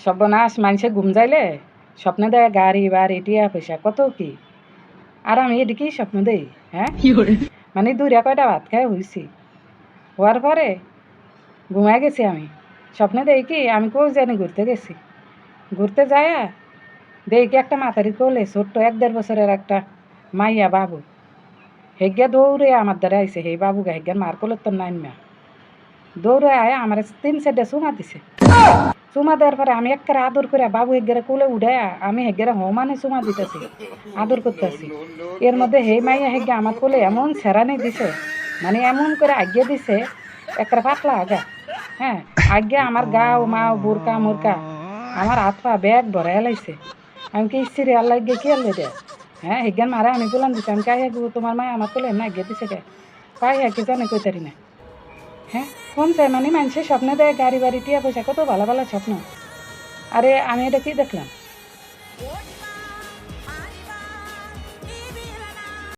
সর্বনাশ মানুষে ঘুম যাইলে স্বপ্নে দেয় গাড়ি বাড়ি টিয়া পয়সা কত কি, আর আমি এদিকেই স্বপ্ন দেই। হ্যাঁ, মানে দুইটা কয়টা ভাত খাই হয়েছি, হওয়ার পরে ঘুমায় গেছি। আমি স্বপ্নে দেই কি আমি কই জানি ঘুরতে গেছি, ঘুরতে যায় দেখি একটা মাথারি কোলে ছোট্ট 1-1.5 বছরের একটা মাইয়া বাবু হেগিয়া দৌড়ে আমার দ্বারা আইসে। সেই বাবুকে হেগিয়ার মার কোলের তো নাই না, দৌড়ে আয় আমার 3-4টা চুমা দিছে। চুমা দেওয়ার পরে আমি একটা আদর করে বাবু হেগেরে কোলে উঠে আমি হেগেরে হমানে চুমা দিতেছি, আদর করতেছি। এর মধ্যে হে মাইয়া হেগে আমার কোলে এমন ছেড়ানি দিছে, মানে এমন করে আজ্ঞা দিছে একটা পাতলা আগা। হ্যাঁ, আজ্ঞা আমার গাও মাও বোরকা মোরকা আমার হাত পা ব্যাগ ভরাই লাইছে। আমি কি ইচ্ছি রে আল্লাহ গিয়ে কি আল্লাহ দে। হ্যাঁ, হেগান মারা আমি বললাম দিছি, আমি কাই গো তোমার মায় আমার কোলে না আজ্ঞা দিছে কে, কাই কি জানে কইতারি না। হ্যাঁ, কোন চাই মানে মানুষের স্বপ্নে দেয় গাড়ি বাড়ি টিয়া পয়সা কত ভালো ভালো স্বপ্ন। আরে আমি এটা কি দেখলাম।